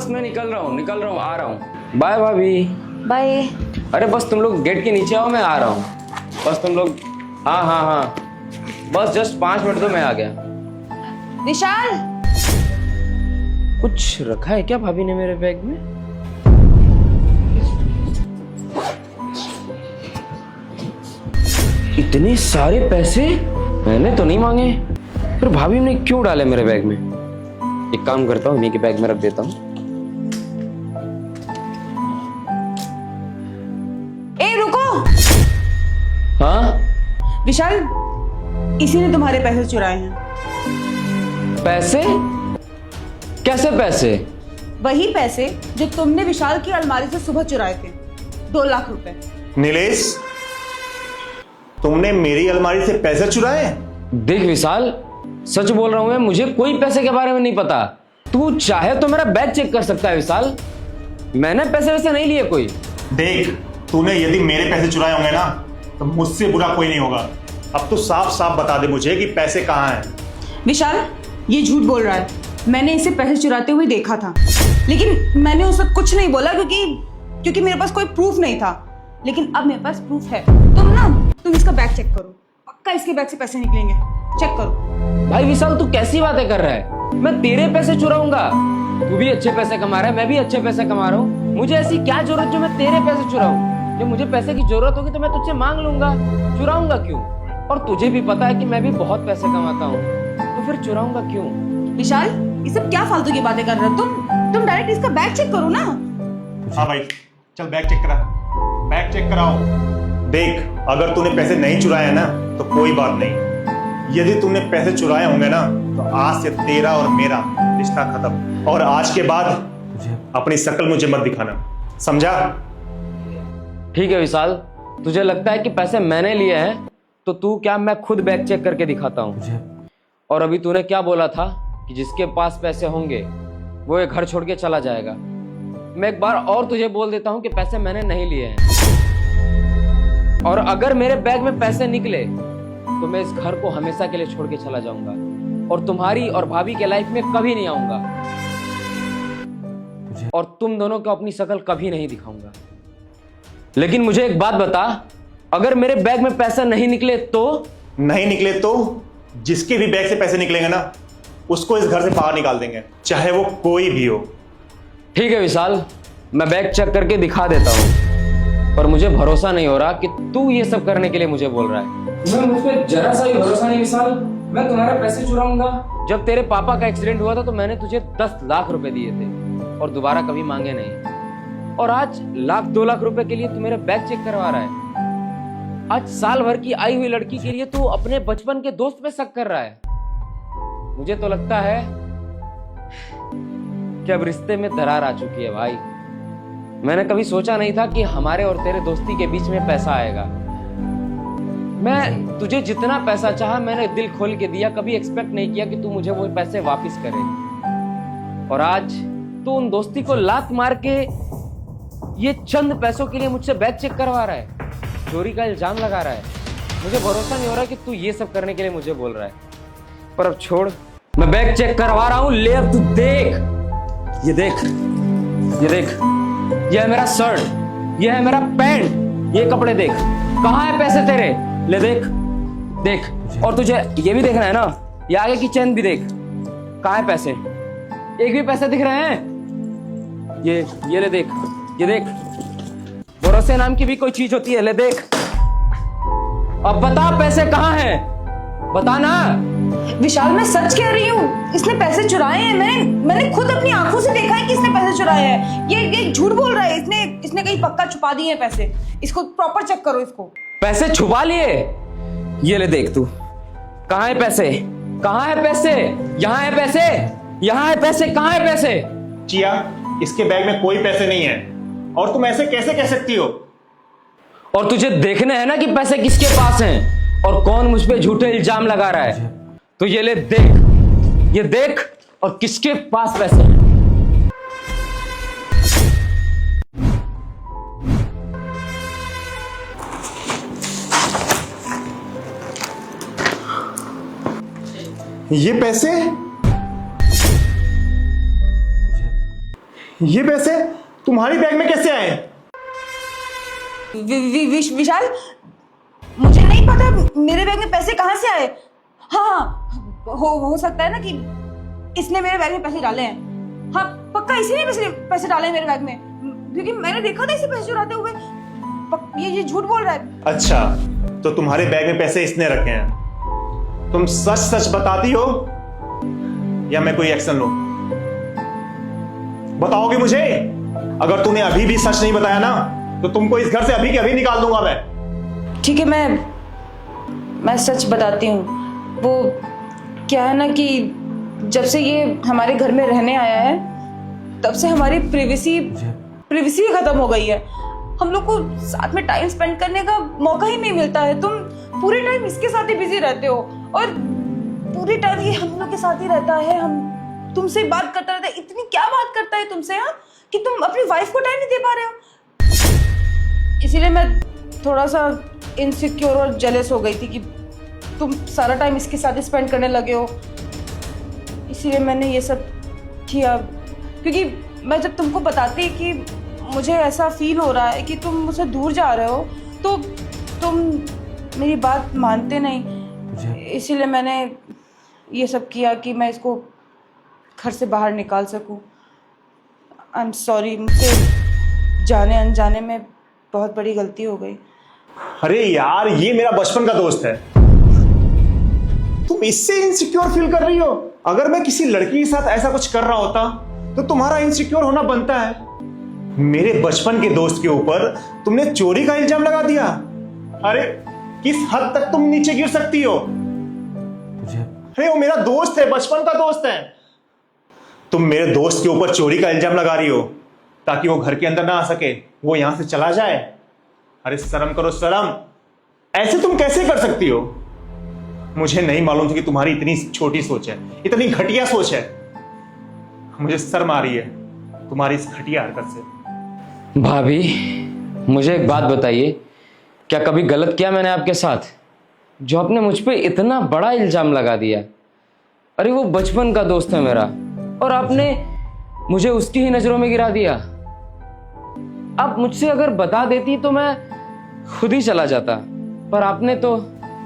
मैं निकल रहा हूँ, आ रहा हूँ। बाय भाभी। बाय। अरे बस तुम लोग गेट के नीचे आओ, मैं आ रहा हूँ। बस तुम लोग, हाँ, बस जस्ट 5 मिनट दो, मैं आ गया। विशाल, कुछ रखा है क्या भाभी ने मेरे बैग में? इतने सारे पैसे मैंने तो नहीं मांगे, फिर भाभी ने क्यों डाले मेरे बैग में? एक काम करता हूँ, इन्हीं के बैग में रख देता हूँ। ए रुको। हाँ विशाल, इसी ने तुम्हारे पैसे चुराए हैं। पैसे? कैसे पैसे? वही पैसे जो तुमने विशाल की अलमारी से सुबह चुराए थे, 2 लाख रुपए। नीलेश, तुमने मेरी अलमारी से पैसे चुराए? देख विशाल, सच बोल रहा हूं मैं, मुझे कोई पैसे के बारे में नहीं पता। तू चाहे तो मेरा बैग चेक कर सकता है विशाल, मैंने पैसे वैसे नहीं लिए कोई। देख, तूने यदि मेरे पैसे चुराए होंगे ना तो मुझसे बुरा कोई नहीं होगा। अब तो साफ साफ बता दे मुझे कि पैसे कहाँ हैं। विशाल, ये झूठ बोल रहा है। मैंने इसे पैसे चुराते हुए देखा था, लेकिन मैंने उसे कुछ नहीं बोला क्योंकि मेरे पास कोई प्रूफ नहीं था। लेकिन अब मेरे पास प्रूफ है। तुम इसका बैग चेक करो, पक्का इसके बैग से पैसे निकलेंगे। चेक करो। भाई विशाल, तू कैसी बातें कर रहा है? मैं तेरे पैसे चुराऊंगा? तू भी अच्छे पैसे कमा रहा है, मैं भी अच्छे पैसे कमा रहा हूँ। मुझे ऐसी क्या जरूरत जो मैं तेरे पैसे चुराऊं? जब मुझे पैसे की जरूरत होगी तो मैं तुझसे मांग लूंगा, चुराऊंगा क्यों? और तुझे भी पता है कि मैं भी बहुत पैसे कमाता हूँ, तो फिर चुराऊंगा क्यों? विशाल, ये सब क्या फालतू की बातें कर रहे हो तुम डायरेक्ट इसका बैग चेक करो ना। हाँ भाई, चल बैग चेक करा, बैग चेक कराओ। देख, अगर तूने पैसे नहीं चुराए हैं ना तो कोई बात नहीं। यदि तूने पैसे चुराए होंगे ना तो आज से तेरा और मेरा रिश्ता खत्म। और आज के बाद अपनी शक्ल मुझे मत दिखाना, समझा? ठीक है विशाल, तुझे लगता है कि पैसे मैंने लिए हैं तो तू क्या, मैं खुद बैग चेक करके दिखाता हूँ। और अभी तूने क्या बोला था कि जिसके पास पैसे होंगे वो ये घर छोड़ के चला जाएगा। मैं एक बार और तुझे बोल देता हूँ कि पैसे मैंने नहीं लिए हैं, और अगर मेरे बैग में पैसे निकले तो मैं इस घर को हमेशा के लिए छोड़ के चला जाऊंगा और तुम्हारी और भाभी के लाइफ में कभी नहीं आऊंगा, और तुम दोनों को अपनी शक्ल कभी नहीं दिखाऊंगा। लेकिन मुझे एक बात बता, अगर मेरे बैग में पैसा नहीं निकले तो? नहीं निकले तो जिसके भी बैग से पैसे निकलेंगे ना उसको इस घर से बाहर निकाल देंगे, चाहे वो कोई भी हो। ठीक है विशाल, मैं बैग चेक करके दिखा देता हूँ, पर मुझे भरोसा नहीं हो रहा कि तू ये सब करने के लिए मुझे बोल रहा है। तुम्हें मुझ पे जरा सा भी भरोसा नहीं विशाल? मैं तुम्हारे पैसे चुराऊंगा? जब तेरे पापा का एक्सीडेंट हुआ था तो मैंने तुझे 10 लाख रुपए दिए थे और दोबारा कभी मांगे नहीं, और आज 1-2 लाख रुपए के लिए तू मेरे बैग चेक करवा रहा है। आज साल भर की आई हुई लड़की के लिए तू अपने बचपन के दोस्त पे शक कर रहा है। मुझे तो लगता है कि अब रिश्ते में दरार आ चुकी है भाई। मैंने कभी सोचा नहीं था कि हमारे और तेरे दोस्ती के बीच में पैसा आएगा। मैं तुझे जितना पैसा चाहा मैंने दिल खोल के दिया, कभी एक्सपेक्ट नहीं किया कि तू मुझे वो पैसे वापस करे। और आज तू उन दोस्ती को लात मार के ये चंद पैसों के लिए मुझसे बैग चेक करवा रहा है, चोरी का इल्जाम लगा रहा है। मुझे भरोसा नहीं हो रहा कि तू ये सब करने के लिए मुझे बोल रहा है। पर अब छोड़, मैं बैग चेक करवा रहा हूं, ले अब तू देख। ये देख, ये देख, ये है मेरा शर्ट, ये है मेरा पैंट, ये कपड़े देख। कहाँ है पैसे तेरे? ले देख, देख। और तुझे ये भी देखना है ना, ये आगे की चेन भी देख। कहाँ है पैसे? एक भी पैसे दिख रहे हैं? ये ले देख, ये देख। भरोसे नाम की भी कोई चीज होती है, ले देख। अब बता पैसे कहाँ हैं? बता ना। विशाल, मैं सच कह रही हूँ, इसने पैसे चुराए हैं। मैंने खुद अपनी आंखों से देखा है कि इसने पैसे चुराए हैं। ये झूठ बोल रहा है। इसने कहीं पक्का छुपा दिए हैं पैसे। इसको प्रॉपर चेक करो। इसको पैसे छुपा लिए? ये ले देख तू, कहाँ है पैसे? कहाँ है पैसे? यहाँ है पैसे, यहाँ है पैसे, कहाँ है पैसे? चिया, इसके बैग में कोई पैसे नहीं है, और तुम ऐसे कैसे कह सकती हो? और तुझे देखना है ना कि पैसे किसके पास हैं और कौन मुझ पे झूठे इल्जाम लगा रहा है। तो ये ले देख, ये देख, और किसके पास पैसे हैं। ये पैसे? ये पैसे तुम्हारी बैग में कैसे आए? विशाल, मुझे नहीं पता मेरे बैग में पैसे कहाँ से आए। हाँ, हो सकता है ना कि इसने मेरे बैग में पैसे डाले हैं। हाँ, पक्का इसी ने पैसे डाले हैं मेरे बैग में, क्योंकि मैंने देखा था इसे पैसे चुराते हुए। ये झूठ बोल रहा है। अच्छा, तो तुम्हारे बैग में पैसे इसने रखे हैं। तुम सच सच बताती हो या मैं कोई एक्शन लूं? बताओगे मुझे? अगर तूने अभी भी सच नहीं बताया ना तो तुमको इस घर से अभी के अभी निकाल दूंगा मैं। ठीक है, मैं सच बताती हूँ। वो क्या है ना कि जब से ये हमारे घर में रहने आया है तब से हमारी प्रिवेसी खत्म हो गई है। हम लोग को साथ में टाइम स्पेंड करने का मौका ही नहीं मिलता है। तुम पूरे टाइम इसके साथ ही बिजी रहते हो और पूरे टाइम ये हम लोग के साथ ही रहता है। हम तुमसे बात करता रहता है। इतनी क्या बात करता है तुमसे, हाँ, कि तुम अपनी वाइफ को टाइम नहीं दे पा रहे हो। इसीलिए मैं थोड़ा सा इनसिक्योर और जेलस हो गई थी कि तुम सारा टाइम इसके साथ ही स्पेंड करने लगे हो। इसीलिए मैंने ये सब किया, क्योंकि मैं जब तुमको बताती कि मुझे ऐसा फील हो रहा है कि तुम मुझसे दूर जा रहे हो तो तुम मेरी बात मानते नहीं। इसीलिए मैंने ये सब किया कि मैं इसको घर से बाहर निकाल सकूं। आई एम सॉरी, मुझसे जाने अनजाने में बहुत बड़ी गलती हो गई। अरे यार, ये मेरा बचपन का दोस्त है, तुम इससे इनसिक्योर फील कर रही हो? अगर मैं किसी लड़की के साथ ऐसा कुछ कर रहा होता तो तुम्हारा इनसिक्योर होना बनता है। मेरे बचपन के दोस्त के ऊपर तुमने चोरी का इल्जाम लगा दिया। अरे किस हद तक तुम नीचे गिर सकती हो? अरे वो मेरा दोस्त है, बचपन का दोस्त है। तुम मेरे दोस्त के ऊपर चोरी का इल्जाम लगा रही हो ताकि वो घर के अंदर ना आ सके, वो यहां से चला जाए। अरे शर्म करो, शर्म। ऐसे तुम कैसे कर सकती हो? मुझे नहीं मालूम था कि तुम्हारी इतनी छोटी सोच है, इतनी घटिया सोच है। मुझे शर्म आ रही है तुम्हारी इस घटिया हरकत से। भाभी, मुझे एक बात बताइए, क्या कभी गलत किया मैंने आपके साथ जो आपने मुझ पे इतना बड़ा इल्जाम लगा दिया? अरे वो बचपन का दोस्त है मेरा और आपने मुझे उसकी ही नजरों में गिरा दिया। आप मुझसे अगर बता देती तो मैं खुद ही चला जाता, पर आपने तो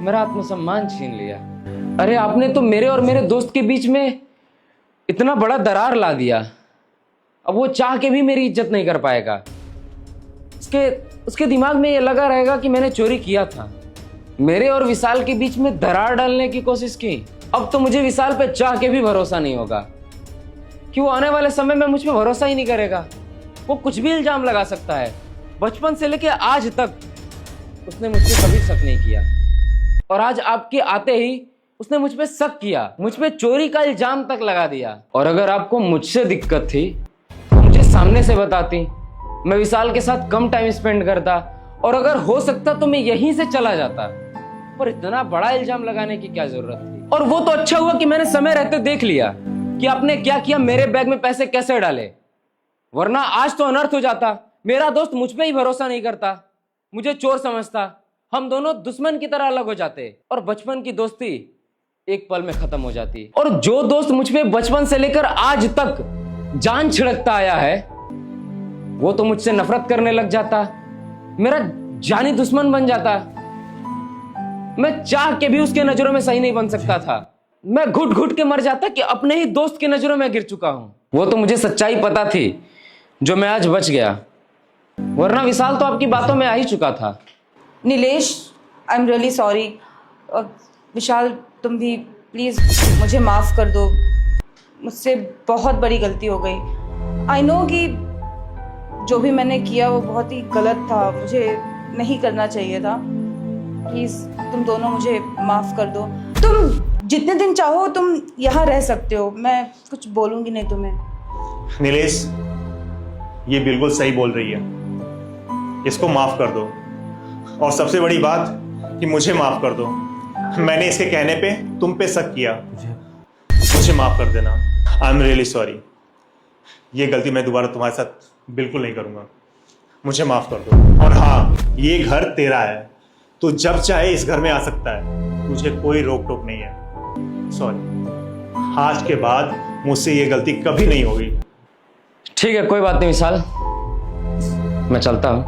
मेरा आत्मसम्मान छीन लिया। अरे आपने तो मेरे और मेरे दोस्त के बीच में इतना बड़ा दरार ला दिया। अब वो चाह के भी मेरी इज्जत नहीं कर पाएगा। उसके दिमाग में ये लगा रहेगा कि मैंने चोरी किया था। मेरे और विशाल के बीच में दरार डालने की कोशिश की। अब तो मुझे विशाल पे चाह के भी भरोसा नहीं होगा कि वो आने वाले समय में मुझ पे भरोसा ही नहीं करेगा। वो कुछ भी इल्जाम लगा सकता है। बचपन से लेके आज तक उसने मुझ पे कभी शक नहीं किया और आज आपके आते ही उसने मुझ पे शक किया, मुझ पे चोरी का इल्जाम तक लगा दिया। और अगर आपको मुझसे दिक्कत थी तो मुझे सामने से बताती, मैं विशाल के साथ कम टाइम स्पेंड करता और अगर हो सकता तो मैं यहीं से चला जाता। पर इतना बड़ा इल्जाम लगाने की क्या जरूरत थी? और वो तो अच्छा हुआ कि मैंने समय रहते देख लिया कि आपने क्या किया, मेरे बैग में पैसे कैसे डाले, वरना आज तो अनर्थ हो जाता। मेरा दोस्त मुझ पे ही भरोसा नहीं करता, मुझे चोर समझता, हम दोनों दुश्मन की तरह अलग हो जाते और बचपन की दोस्ती एक पल में खत्म हो जाती। और जो दोस्त मुझ पे बचपन से लेकर आज तक जान छिड़कता आया है वो तो मुझसे नफरत करने लग जाता, मेरा जानी दुश्मन बन जाता। मैं चाह के भी उसके नजरों में सही नहीं बन सकता था। मैं घुट घुट के मर जाता कि अपने ही दोस्त की नजरों में गिर चुका हूं। वो तो मुझे सच्चाई पता थी जो मैं आज बच गया, वरना विशाल तो आपकी बातों में आ ही चुका था। Nilesh, I am really sorry. Vishal, तुम भी प्लीज़ मुझे माफ़ कर दो। मुझसे बहुत बड़ी गलती हो गई। आई नो कि जो भी मैंने किया वो बहुत ही गलत था, मुझे नहीं करना चाहिए था। प्लीज़ तुम दोनों मुझे माफ़ कर दो। तुम जितने दिन चाहो तुम यहाँ रह सकते हो, मैं कुछ बोलूँगी नहीं तुम्हें। नीलेश, ये बिल्कुल सही बोल रही है, इसको माफ कर दो। और सबसे बड़ी बात कि मुझे माफ कर दो। मैंने इसके कहने पे तुम पे शक किया, मुझे माफ कर देना। आई एम रियली सॉरी। ये गलती मैं दोबारा तुम्हारे साथ बिल्कुल नहीं करूंगा, मुझे माफ कर दो। और हाँ, ये घर तेरा है, तू जब चाहे इस घर में आ सकता है, तुझे कोई रोक टोक नहीं है। सॉरी, आज के बाद मुझसे ये गलती कभी नहीं होगी। ठीक है, कोई बात नहीं विशाल, मैं चलता हूं।